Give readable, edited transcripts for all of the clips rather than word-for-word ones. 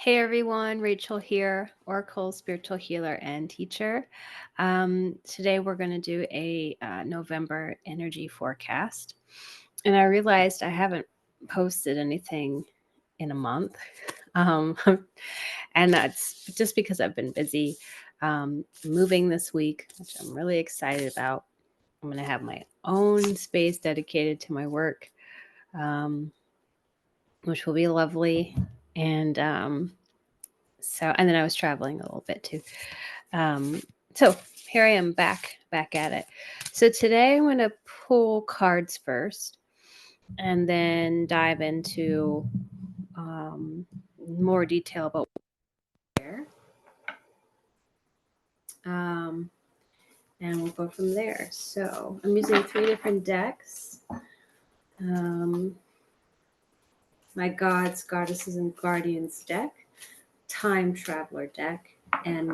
Hey everyone, Rachel here, Oracle spiritual healer and teacher. Today we're going to do a November energy forecast. And I realized I haven't posted anything in a month. Um, and that's just because I've been busy moving this week, which I'm really excited about. I'm going to have my own space dedicated to my work, which will be lovely. And and then I was traveling a little bit too. So here I am back at it. So today I'm going to pull cards first and then dive into more detail about where. And we'll go from there. So I'm using 3 different decks. My Gods, Goddesses, and Guardians deck, Time Traveler deck, and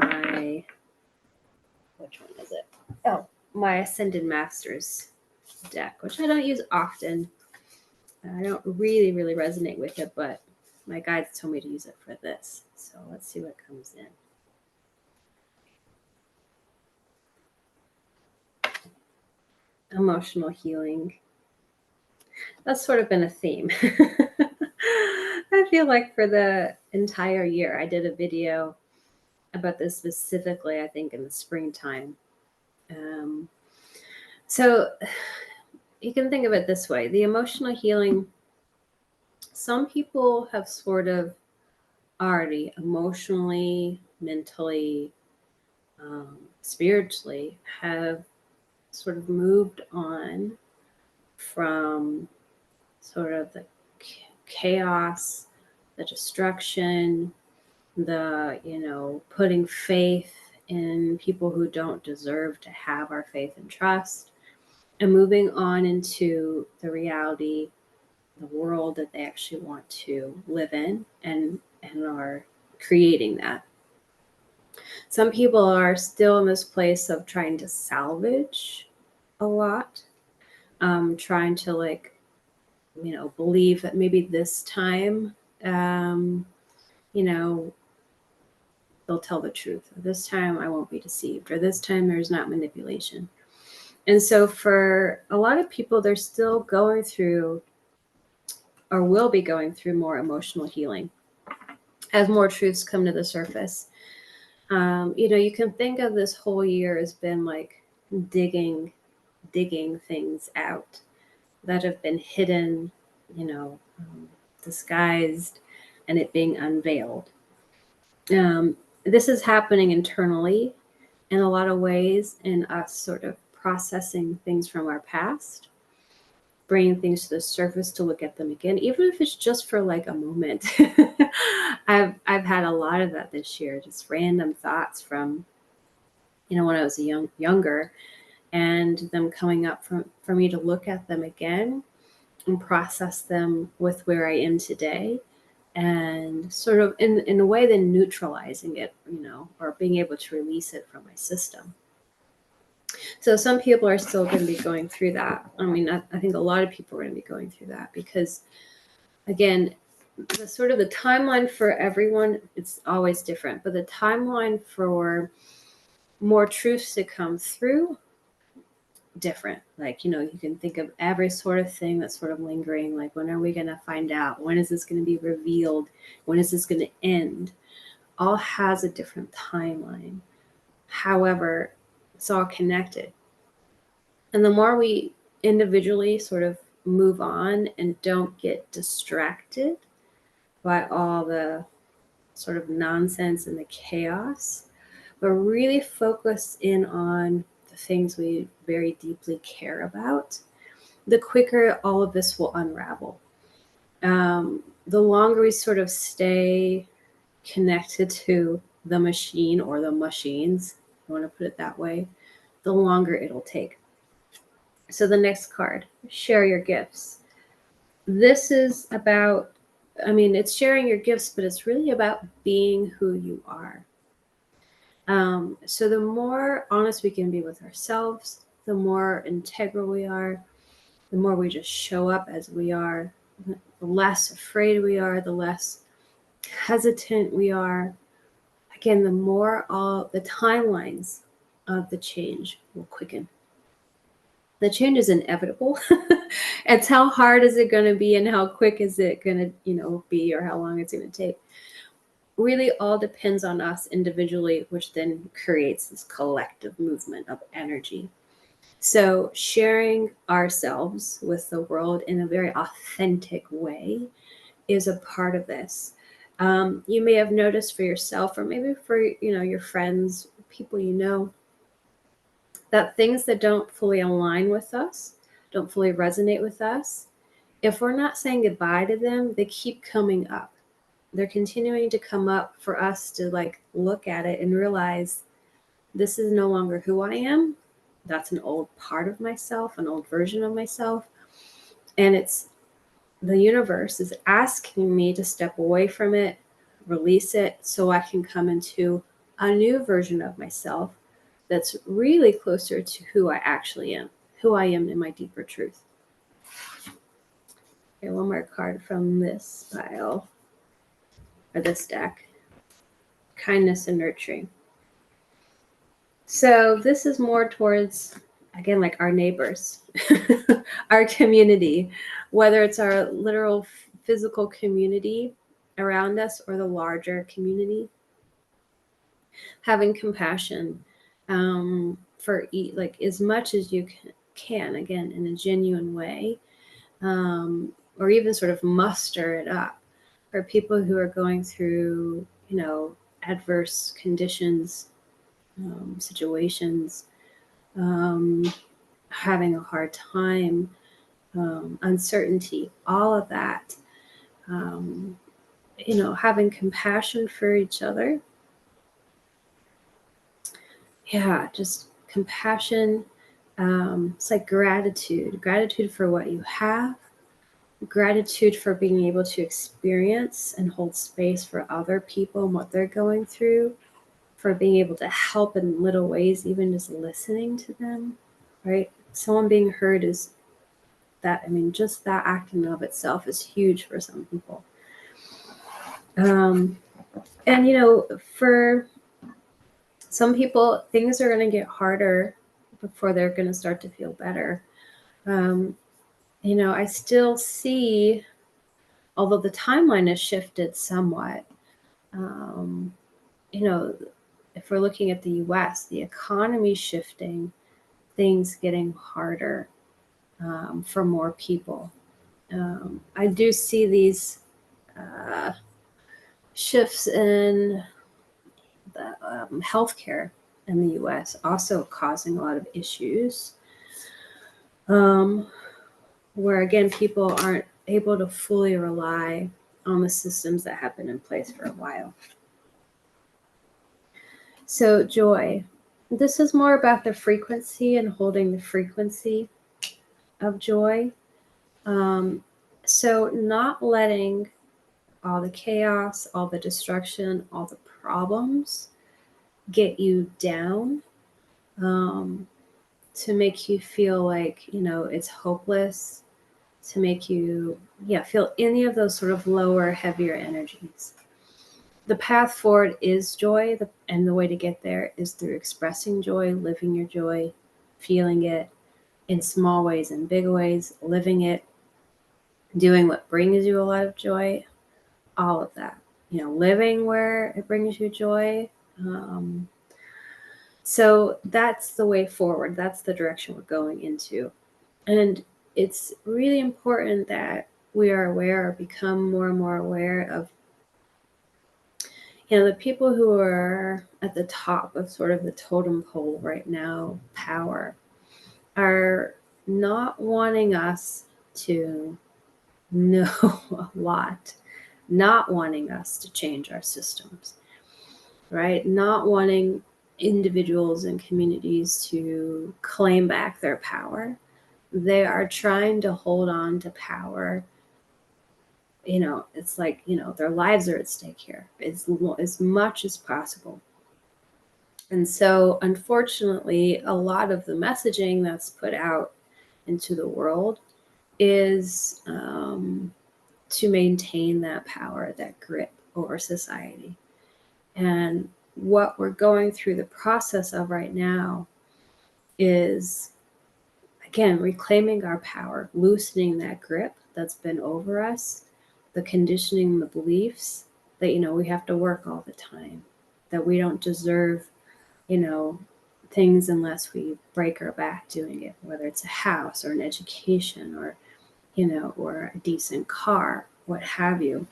which one is it? Oh, my Ascended Masters deck, which I don't use often. I don't really resonate with it, but my guides told me to use it for this. So let's see what comes in. Emotional healing. That's sort of been a theme. I feel like for the entire year, I did a video about this specifically, I think in the springtime. So you can think of it this way. The emotional healing, some people have sort of already emotionally, mentally, spiritually have sort of moved on from sort of the chaos, the destruction, the, putting faith in people who don't deserve to have our faith and trust, and moving on into the reality, the world that they actually want to live in, and are creating that. Some people are still in this place of trying to salvage a lot, trying to believe that maybe this time, they'll tell the truth. Or this time I won't be deceived. Or this time there's not manipulation. And so for a lot of people, they're still going through or will be going through more emotional healing as more truths come to the surface. You can think of this whole year as been like digging things out that have been hidden, disguised, and it being unveiled. This is happening internally in a lot of ways, in us sort of processing things from our past, bringing things to the surface to look at them again, even if it's just for like a moment. I've had a lot of that this year, just random thoughts from, when I was younger, and them coming up for me to look at them again and process them with where I am today, and sort of in a way then neutralizing it, or being able to release it from my system. So some people are still going to be going through that. I mean, I think a lot of people are going to be going through that because, again, the sort of the timeline for everyone, it's always different, but the timeline for more truths to come through, different. Like, you can think of every sort of thing that's sort of lingering, like, when are we going to find out? When is this going to be revealed? When is this going to end? All has a different timeline. However, it's all connected. And the more we individually sort of move on and don't get distracted by all the sort of nonsense and the chaos, but really focus in on the things we very deeply care about, the quicker all of this will unravel. The longer we sort of stay connected to the machine or the machines, if you want to put it that way, the longer it'll take. So the next card, share your gifts. This is about, it's sharing your gifts, but it's really about being who you are. So the more honest we can be with ourselves, the more integral we are, the more we just show up as we are, the less afraid we are, the less hesitant we are, again, the more all the timelines of the change will quicken. The change is inevitable. It's how hard is it going to be and how quick is it going to, be, or how long it's going to take. Really all depends on us individually, which then creates this collective movement of energy. So sharing ourselves with the world in a very authentic way is a part of this. You may have noticed for yourself, or maybe for your friends, people that things that don't fully align with us, don't fully resonate with us, if we're not saying goodbye to them, they keep coming up. They're continuing to come up for us to look at it and realize this is no longer who I am. That's an old part of myself, an old version of myself. And it's the universe is asking me to step away from it, release it, so I can come into a new version of myself that's really closer to who I actually am, who I am in my deeper truth. Okay, one more card from this pile, or this deck. Kindness and nurturing. So this is more towards, again, like our neighbors, our community, whether it's our literal physical community around us or the larger community. Having compassion for as much as you can, again, in a genuine way, or even sort of muster it up for people who are going through, adverse conditions, situations, having a hard time, uncertainty, all of that. Having compassion for each other. Yeah, just compassion. It's like gratitude for what you have, gratitude for being able to experience and hold space for other people and what they're going through, for being able to help in little ways, even just listening to them, right? Someone being heard is that, just that act in and of itself is huge for some people. And, for some people, things are going to get harder before they're going to start to feel better. I still see, although the timeline has shifted somewhat, if we're looking at the US, the economy shifting, things getting harder for more people. I do see these shifts in the healthcare in the US also causing a lot of issues, where again, people aren't able to fully rely on the systems that have been in place for a while. So joy, this is more about the frequency and holding the frequency of joy. So not letting all the chaos, all the destruction, all the problems get you down, to make you feel like, it's hopeless, to make you, feel any of those sort of lower, heavier energies. The path forward is joy, and the way to get there is through expressing joy, living your joy, feeling it in small ways and big ways, living it, doing what brings you a lot of joy, all of that. Living where it brings you joy. So that's the way forward. That's the direction we're going into. And it's really important that we are aware, or become more and more aware of, the people who are at the top of sort of the totem pole right now, power, are not wanting us to know a lot, not wanting us to change our systems, right? Not wanting individuals and communities to claim back their power. They are trying to hold on to power. It's like, their lives are at stake here as much as possible. And so, unfortunately, a lot of the messaging that's put out into the world is to maintain that power, that grip. over society. And what we're going through the process of right now is, again, reclaiming our power, loosening that grip that's been over us, the conditioning, the beliefs that, we have to work all the time, that we don't deserve, things unless we break our back doing it, whether it's a house or an education or, or a decent car, what have you.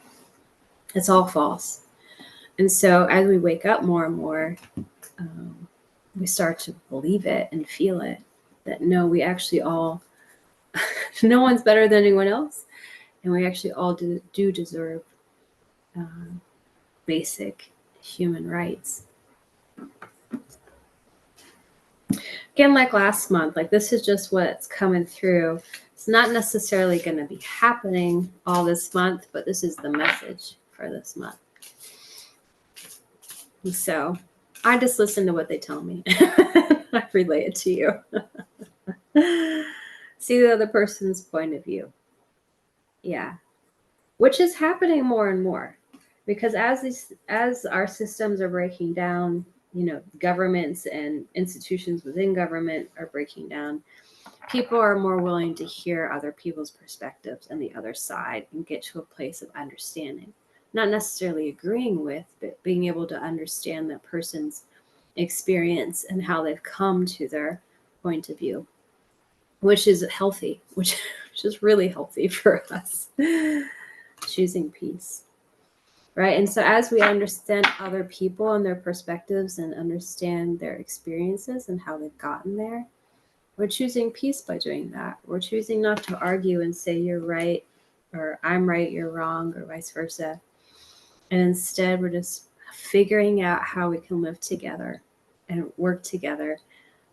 It's all false. And so as we wake up more and more, we start to believe it and feel it, that no, we actually all, no one's better than anyone else. And we actually all do deserve basic human rights. Again, like last month, like this is just what's coming through. It's not necessarily going to be happening all this month, but this is the message for this month. And so I just listen to what they tell me. I relay it to you. See the other person's point of view. Yeah. Which is happening more and more, because as our systems are breaking down, governments and institutions within government are breaking down, people are more willing to hear other people's perspectives and the other side and get to a place of understanding, not necessarily agreeing with, but being able to understand that person's experience and how they've come to their point of view, which is healthy, which is really healthy for us. Choosing peace, right? And so as we understand other people and their perspectives and understand their experiences and how they've gotten there, we're choosing peace by doing that. We're choosing not to argue and say you're right or I'm right, you're wrong, or vice versa. And instead, we're just figuring out how we can live together and work together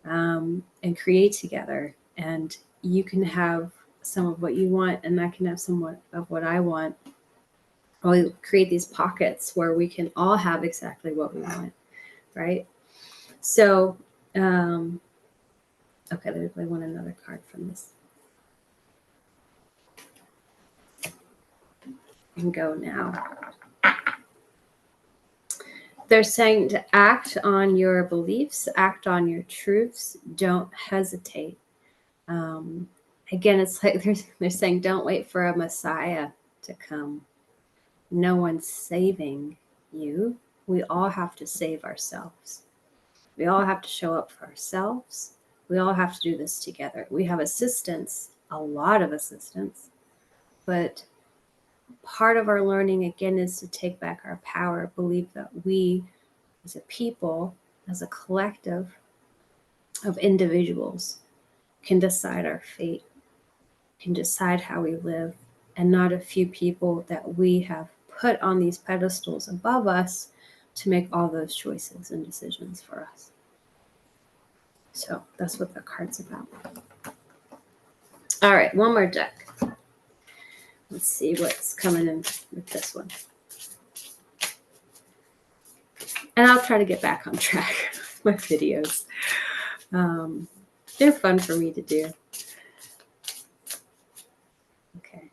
and create together. And you can have some of what you want, and I can have somewhat of what I want. We create these pockets where we can all have exactly what we want, right? So, okay, I want another card from this. And go now. They're saying to act on your beliefs, act on your truths, don't hesitate. Again, it's like they're saying, don't wait for a Messiah to come. No one's saving you. We all have to save ourselves. We all have to show up for ourselves. We all have to do this together. We have assistance, a lot of assistance, but part of our learning, again, is to take back our power, believe that we, as a people, as a collective of individuals, can decide our fate, can decide how we live, and not a few people that we have put on these pedestals above us to make all those choices and decisions for us. So that's what the card's about. All right, one more deck. Let's see what's coming in with this one. And I'll try to get back on track with my videos. They're fun for me to do. Okay.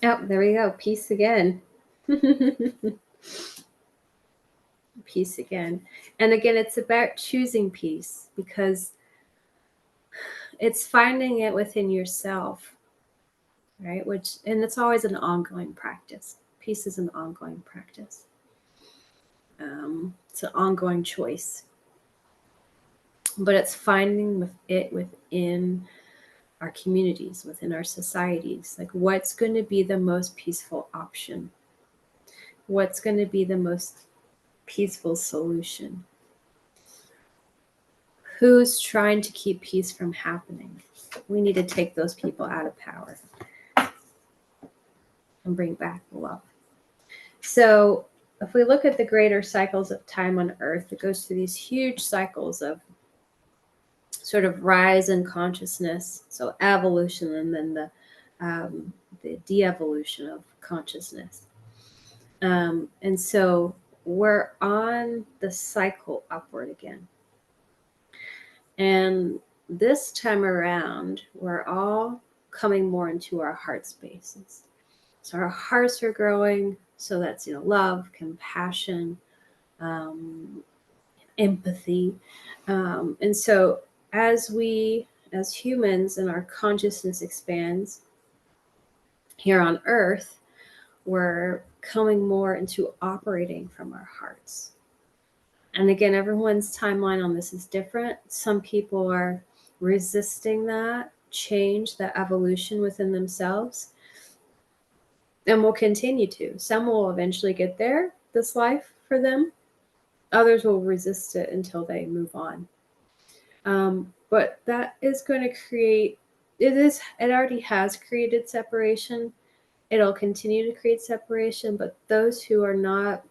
Oh, there we go. Peace again. Peace again. And again, it's about choosing peace, because it's finding it within yourself, right? And it's always an ongoing practice. Peace is an ongoing practice. It's an ongoing choice. But it's finding it within our communities, within our societies. Like, what's going to be the most peaceful option? What's going to be the most peaceful solution? Who's trying to keep peace from happening? We need to take those people out of power and bring back love. So if we look at the greater cycles of time on Earth, it goes through these huge cycles of sort of rise in consciousness, so evolution, and then the de-evolution of consciousness. And so we're on the cycle upward again. And this time around, we're all coming more into our heart spaces. So our hearts are growing. So that's, love, compassion, empathy. And so as humans and our consciousness expands here on earth, we're coming more into operating from our hearts. And again, everyone's timeline on this is different. Some people are resisting that change, that evolution within themselves, and will continue to. Some will eventually get there, this life for them. Others will resist it until they move on. But that is going to create, it already has created separation. It'll continue to create separation, but those who are not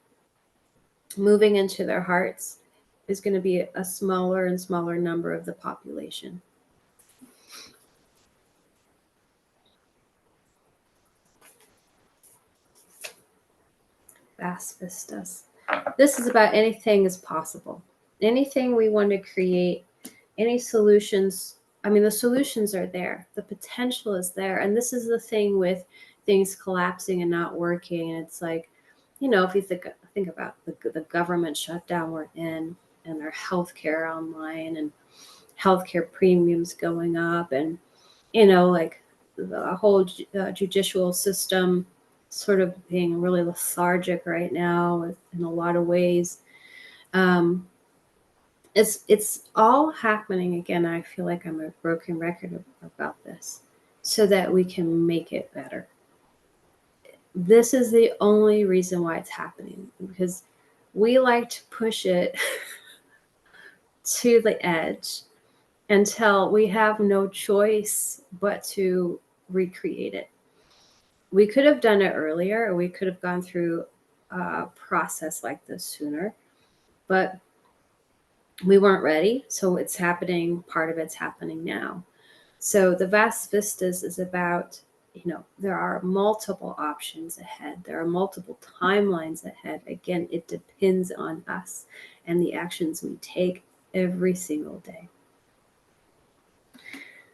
moving into their hearts is going to be a smaller and smaller number of the population. Vast vistas. This is about anything is possible. Anything we want to create, any solutions. I mean, the solutions are there. The potential is there. And this is the thing with things collapsing and not working. And it's like, if you think about the government shutdown we're in, and their healthcare online, and healthcare premiums going up, and like the whole judicial system sort of being really lethargic right now in a lot of ways. It's all happening again. I feel like I'm a broken record about this, so that we can make it better. This is the only reason why it's happening, because we like to push it to the edge until we have no choice but to recreate it. We could have done it earlier, or we could have gone through a process like this sooner, but we weren't ready. So it's happening. Part of it's happening now. So the vast vistas is about, there are multiple options ahead. There are multiple timelines ahead. Again, it depends on us and the actions we take every single day.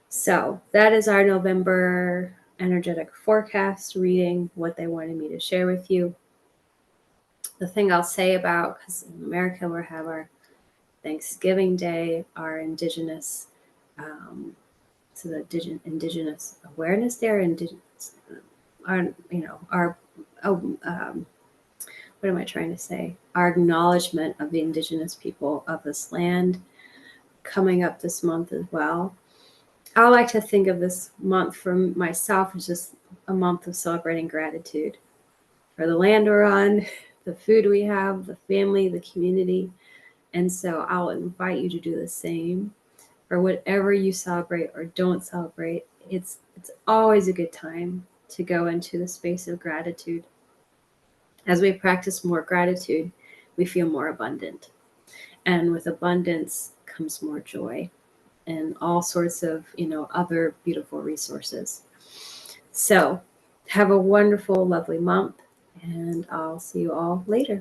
So that is our November energetic forecast reading, what they wanted me to share with you. The thing I'll say about, because in America we have our Thanksgiving Day, our Indigenous, so the Indigenous Awareness Day, what am I trying to say? Our acknowledgement of the Indigenous people of this land coming up this month as well. I like to think of this month for myself as just a month of celebrating gratitude for the land we're on, the food we have, the family, the community. And so I'll invite you to do the same for whatever you celebrate or don't celebrate. It's always a good time to go into the space of gratitude. As we practice more gratitude, we feel more abundant. And with abundance comes more joy and all sorts of, other beautiful resources. So have a wonderful, lovely month, and I'll see you all later.